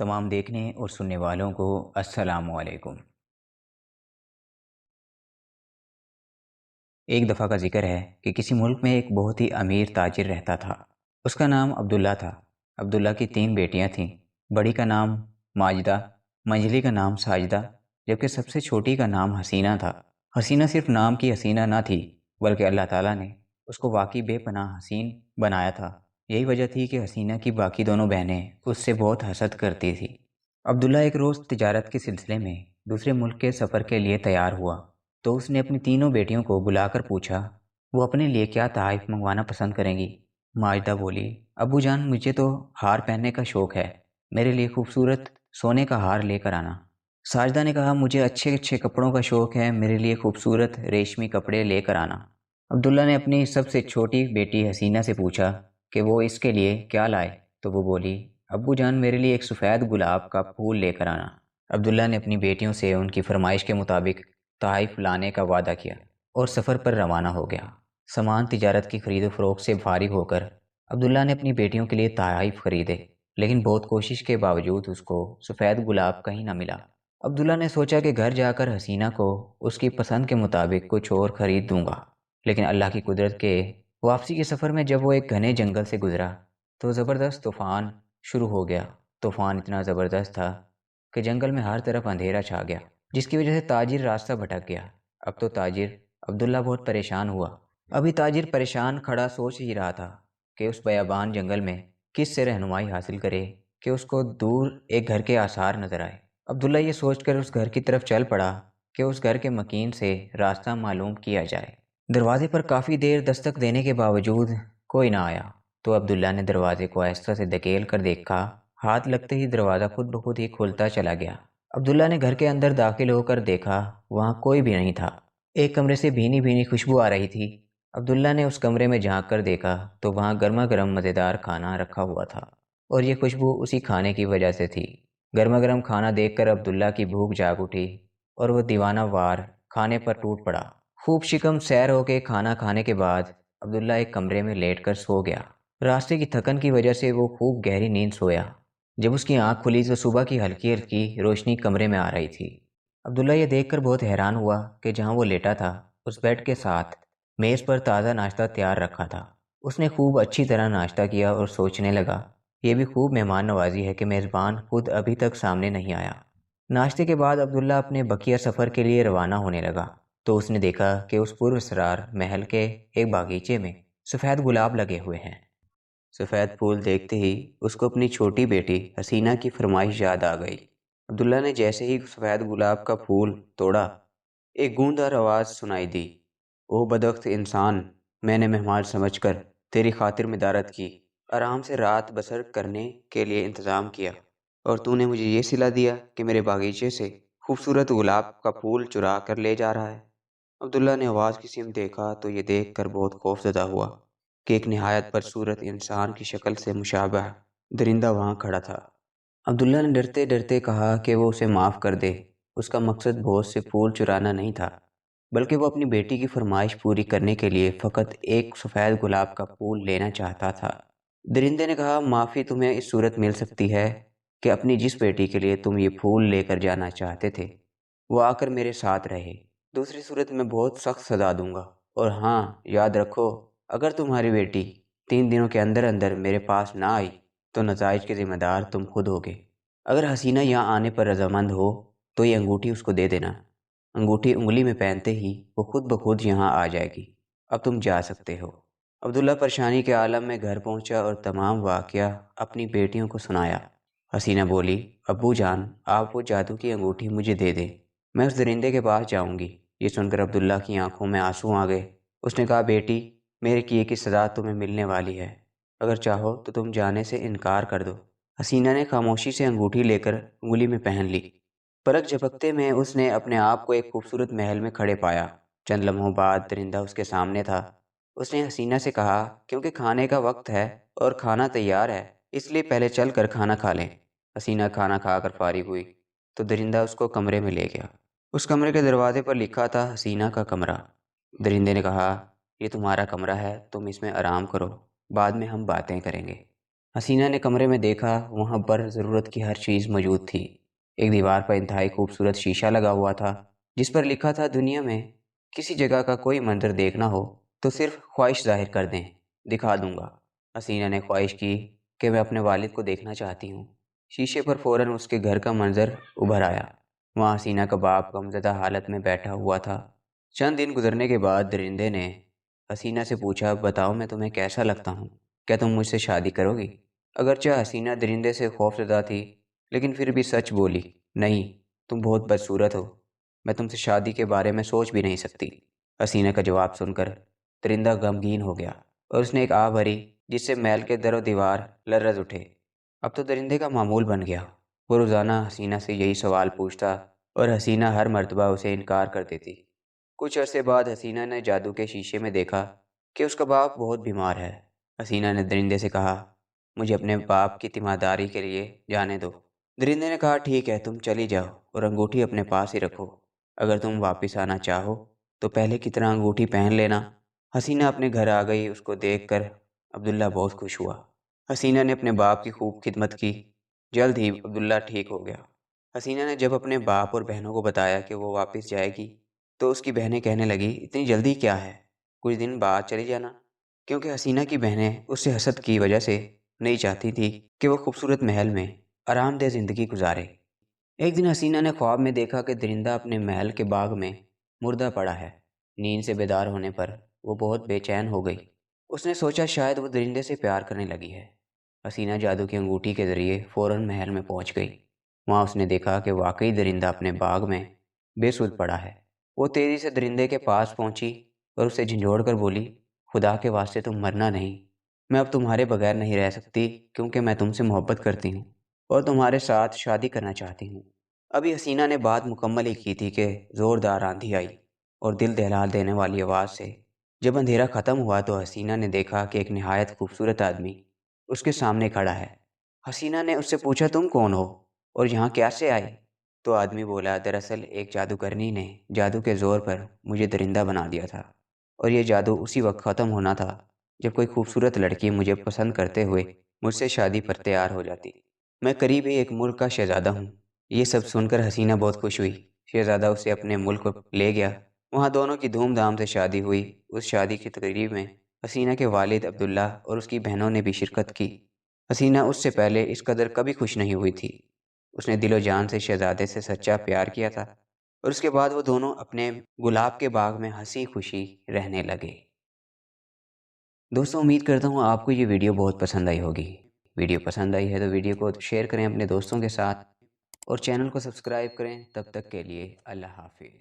تمام دیکھنے اور سننے والوں کو السلام علیکم۔ ایک دفعہ کا ذکر ہے کہ کسی ملک میں ایک بہت ہی امیر تاجر رہتا تھا۔ اس کا نام عبداللہ تھا۔ عبداللہ کی 3 بیٹیاں تھیں۔ بڑی کا نام ماجدہ، منجلی کا نام ساجدہ، جبکہ سب سے چھوٹی کا نام حسینہ تھا۔ حسینہ صرف نام کی حسینہ نہ تھی، بلکہ اللہ تعالیٰ نے اس کو واقعی بے پناہ حسین بنایا تھا۔ یہی وجہ تھی کہ حسینہ کی باقی دونوں بہنیں اس سے بہت حسد کرتی تھیں۔ عبداللہ ایک روز تجارت کے سلسلے میں دوسرے ملک کے سفر کے لیے تیار ہوا تو اس نے اپنی تینوں بیٹیوں کو بلا کر پوچھا وہ اپنے لیے کیا تحائف منگوانا پسند کریں گی۔ ماجدہ بولی، ابو جان مجھے تو ہار پہننے کا شوق ہے، میرے لیے خوبصورت سونے کا ہار لے کر آنا۔ ساجدہ نے کہا، مجھے اچھے اچھے کپڑوں کا شوق ہے، میرے لیے خوبصورت ریشمی کپڑے لے کر آنا۔ عبداللہ نے اپنی سب سے چھوٹی بیٹی حسینہ سے پوچھا کہ وہ اس کے لیے کیا لائے تو وہ بولی، ابو جان میرے لیے ایک سفید گلاب کا پھول لے کر آنا۔ عبداللہ نے اپنی بیٹیوں سے ان کی فرمائش کے مطابق تحائف لانے کا وعدہ کیا اور سفر پر روانہ ہو گیا۔ سامان تجارت کی خرید و فروخت سے فارغ ہو کر عبداللہ نے اپنی بیٹیوں کے لیے تحائف خریدے، لیکن بہت کوشش کے باوجود اس کو سفید گلاب کہیں نہ ملا۔ عبداللہ نے سوچا کہ گھر جا کر حسینہ کو اس کی پسند کے مطابق کچھ اور خرید دوں گا، لیکن اللہ کی قدرت کے واپسی کے سفر میں جب وہ ایک گھنے جنگل سے گزرا تو زبردست طوفان شروع ہو گیا۔ طوفان اتنا زبردست تھا کہ جنگل میں ہر طرف اندھیرا چھا گیا، جس کی وجہ سے تاجر راستہ بھٹک گیا۔ اب تو تاجر عبداللہ بہت پریشان ہوا۔ ابھی تاجر پریشان کھڑا سوچ ہی رہا تھا کہ اس بیابان جنگل میں کس سے رہنمائی حاصل کرے کہ اس کو دور ایک گھر کے آثار نظر آئے۔ عبداللہ یہ سوچ کر اس گھر کی طرف چل پڑا کہ اس گھر کے مکین سے راستہ معلوم کیا جائے۔ دروازے پر کافی دیر دستک دینے کے باوجود کوئی نہ آیا تو عبداللہ نے دروازے کو آہستہ سے دھکیل کر دیکھا۔ ہاتھ لگتے ہی دروازہ خود بخود ہی کھلتا چلا گیا۔ عبداللہ نے گھر کے اندر داخل ہو کر دیکھا، وہاں کوئی بھی نہیں تھا۔ ایک کمرے سے بھینی بھینی خوشبو آ رہی تھی۔ عبداللہ نے اس کمرے میں جھانک کر دیکھا تو وہاں گرما گرم مزیدار کھانا رکھا ہوا تھا، اور یہ خوشبو اسی کھانے کی وجہ سے تھی۔ گرما گرم کھانا دیکھ کر عبداللہ کی بھوک جاگ اٹھی اور وہ دیوانہ وار کھانے پر ٹوٹ پڑا۔ خوب شکم سیر ہو کے کھانا کھانے کے بعد عبداللہ ایک کمرے میں لیٹ کر سو گیا۔ راستے کی تھکن کی وجہ سے وہ خوب گہری نیند سویا۔ جب اس کی آنکھ کھلی تو صبح کی ہلکی ہلکی روشنی کمرے میں آ رہی تھی۔ عبداللہ یہ دیکھ کر بہت حیران ہوا کہ جہاں وہ لیٹا تھا اس بیڈ کے ساتھ میز پر تازہ ناشتہ تیار رکھا تھا۔ اس نے خوب اچھی طرح ناشتہ کیا اور سوچنے لگا، یہ بھی خوب مہمان نوازی ہے کہ میزبان خود ابھی تک سامنے نہیں آیا۔ ناشتے کے بعد عبداللہ اپنے بقیہ سفر کے لیے روانہ ہونے لگا تو اس نے دیکھا کہ اس پر اسرار محل کے ایک باغیچے میں سفید گلاب لگے ہوئے ہیں۔ سفید پھول دیکھتے ہی اس کو اپنی چھوٹی بیٹی حسینہ کی فرمائش یاد آ گئی۔ عبداللہ نے جیسے ہی سفید گلاب کا پھول توڑا، ایک گوندار آواز سنائی دی، او بدبخت انسان، میں نے مہمان سمجھ کر تیری خاطر مدارت کی، آرام سے رات بسر کرنے کے لیے انتظام کیا، اور تو نے مجھے یہ صلہ دیا کہ میرے باغیچے سے خوبصورت گلاب کا پھول چرا کر لے جا رہا ہے۔ عبداللہ نے آواز کی سمت دیکھا تو یہ دیکھ کر بہت خوف زدہ ہوا کہ ایک نہایت بدصورت انسان کی شکل سے مشابہ درندہ وہاں کھڑا تھا۔ عبداللہ نے ڈرتے ڈرتے کہا کہ وہ اسے معاف کر دے، اس کا مقصد بہت سے پھول چرانا نہیں تھا، بلکہ وہ اپنی بیٹی کی فرمائش پوری کرنے کے لیے فقط ایک سفید گلاب کا پھول لینا چاہتا تھا۔ درندے نے کہا، معافی تمہیں اس صورت مل سکتی ہے کہ اپنی جس بیٹی کے لیے تم یہ پھول لے کر جانا چاہتے تھے وہ آ کر میرے ساتھ رہے، دوسری صورت میں بہت سخت سزا دوں گا، اور ہاں یاد رکھو، اگر تمہاری بیٹی 3 دنوں کے اندر اندر میرے پاس نہ آئی تو نتائج کے ذمہ دار تم خود ہوگے۔ اگر حسینہ یہاں آنے پر رضامند ہو تو یہ انگوٹھی اس کو دے دینا، انگوٹھی انگلی میں پہنتے ہی وہ خود بخود یہاں آ جائے گی، اب تم جا سکتے ہو۔ عبداللہ پریشانی کے عالم میں گھر پہنچا اور تمام واقعہ اپنی بیٹیوں کو سنایا۔ حسینہ بولی، ابو جان آپ وہ جادو کی انگوٹھی مجھے دے دیں، میں اس درندے کے پاس جاؤں گی۔ یہ سن کر عبداللہ کی آنکھوں میں آنسو آ گئے۔ اس نے کہا، بیٹی میرے کیے کی سزا تمہیں ملنے والی ہے، اگر چاہو تو تم جانے سے انکار کر دو۔ حسینہ نے خاموشی سے انگوٹھی لے کر انگلی میں پہن لی۔ پلک جھپکتے میں اس نے اپنے آپ کو ایک خوبصورت محل میں کھڑے پایا۔ چند لمحوں بعد درندہ اس کے سامنے تھا۔ اس نے حسینہ سے کہا، کیونکہ کھانے کا وقت ہے اور کھانا تیار ہے اس لیے پہلے چل کر کھانا کھا لیں۔ حسینہ کھانا کھا کر فارغ ہوئی تو درندہ اس کو کمرے میں لے گیا۔ اس کمرے کے دروازے پر لکھا تھا، حسینہ کا کمرہ۔ درندے نے کہا، یہ تمہارا کمرہ ہے، تم اس میں آرام کرو، بعد میں ہم باتیں کریں گے۔ حسینہ نے کمرے میں دیکھا، وہاں پر ضرورت کی ہر چیز موجود تھی۔ ایک دیوار پر انتہائی خوبصورت شیشہ لگا ہوا تھا جس پر لکھا تھا، دنیا میں کسی جگہ کا کوئی منظر دیکھنا ہو تو صرف خواہش ظاہر کر دیں، دکھا دوں گا۔ حسینہ نے خواہش کی کہ میں اپنے والد کو دیکھنا چاہتی ہوں۔ شیشے پر فوراً اس کے گھر کا منظر ابھر آیا۔ وہاں حسینہ کا باپ غمزدہ حالت میں بیٹھا ہوا تھا۔ چند دن گزرنے کے بعد درندے نے حسینہ سے پوچھا، بتاؤ میں تمہیں کیسا لگتا ہوں؟ کیا تم مجھ سے شادی کرو گی؟ اگرچہ حسینہ درندے سے خوفزدہ تھی لیکن پھر بھی سچ بولی، نہیں، تم بہت بدصورت ہو، میں تم سے شادی کے بارے میں سوچ بھی نہیں سکتی۔ حسینہ کا جواب سن کر درندہ غمگین ہو گیا اور اس نے ایک آہ بھری جس سے محل کے در و دیوار لرز اٹھے۔ اب تو درندے کا معمول بن گیا، وہ روزانہ حسینہ سے یہی سوال پوچھتا اور حسینہ ہر مرتبہ اسے انکار کر دیتی۔ کچھ عرصے بعد حسینہ نے جادو کے شیشے میں دیکھا کہ اس کا باپ بہت بیمار ہے۔ حسینہ نے درندے سے کہا، مجھے اپنے باپ کی تیمارداری کے لیے جانے دو۔ درندے نے کہا، ٹھیک ہے، تم چلی جاؤ اور انگوٹھی اپنے پاس ہی رکھو۔ اگر تم واپس آنا چاہو تو پہلے کی طرح انگوٹھی پہن لینا۔ حسینہ اپنے گھر آ گئی۔ اس کو دیکھ کر عبداللہ بہت خوش ہوا۔ حسینہ نے اپنے باپ کی خوب خدمت کی۔ جلد ہی عبداللہ ٹھیک ہو گیا۔ حسینہ نے جب اپنے باپ اور بہنوں کو بتایا کہ وہ واپس جائے گی تو اس کی بہنیں کہنے لگی، اتنی جلدی کیا ہے، کچھ دن بعد چلی جانا، کیونکہ حسینہ کی بہنیں اس سے حسد کی وجہ سے نہیں چاہتی تھی کہ وہ خوبصورت محل میں آرام دہ زندگی گزارے۔ ایک دن حسینہ نے خواب میں دیکھا کہ درندہ اپنے محل کے باغ میں مردہ پڑا ہے۔ نیند سے بیدار ہونے پر وہ بہت بے چین ہو گئی۔ اس نے سوچا شاید وہ درندے سے پیار کرنے لگی ہے۔ حسینہ جادو کی انگوٹھی کے ذریعے فوراً محل میں پہنچ گئی۔ وہاں اس نے دیکھا کہ واقعی درندہ اپنے باغ میں بے سود پڑا ہے۔ وہ تیزی سے درندے کے پاس پہنچی اور اسے جھنجھوڑ کر بولی، خدا کے واسطے تم مرنا نہیں، میں اب تمہارے بغیر نہیں رہ سکتی، کیونکہ میں تم سے محبت کرتی ہوں اور تمہارے ساتھ شادی کرنا چاہتی ہوں۔ ابھی حسینہ نے بات مکمل ہی کی تھی کہ زوردار آندھی آئی اور دل دہلا دینے والی آواز سے جب اندھیرا ختم ہوا تو حسینہ نے دیکھا کہ ایک نہایت خوبصورت آدمی اس کے سامنے کھڑا ہے۔ حسینہ نے اس سے پوچھا، تم کون ہو اور یہاں کیسے آئے؟ تو آدمی بولا، دراصل ایک جادوگرنی نے جادو کے زور پر مجھے درندہ بنا دیا تھا، اور یہ جادو اسی وقت ختم ہونا تھا جب کوئی خوبصورت لڑکی مجھے پسند کرتے ہوئے مجھ سے شادی پر تیار ہو جاتی۔ میں قریب ہی ایک ملک کا شہزادہ ہوں۔ یہ سب سن کر حسینہ بہت خوش ہوئی۔ شہزادہ اسے اپنے ملک لے گیا۔ وہاں دونوں کی دھوم دھام سے شادی ہوئی۔ اس شادی کی تقریب میں حسینہ کے والد عبداللہ اور اس کی بہنوں نے بھی شرکت کی۔ حسینہ اس سے پہلے اس قدر کبھی خوش نہیں ہوئی تھی۔ اس نے دل و جان سے شہزادے سے سچا پیار کیا تھا اور اس کے بعد وہ دونوں اپنے گلاب کے باغ میں ہنسی خوشی رہنے لگے۔ دوستوں، امید کرتا ہوں آپ کو یہ ویڈیو بہت پسند آئی ہوگی۔ ویڈیو پسند آئی ہے تو ویڈیو کو شیئر کریں اپنے دوستوں کے ساتھ اور چینل کو سبسکرائب کریں۔ تب تک کے لیے اللہ حافظ۔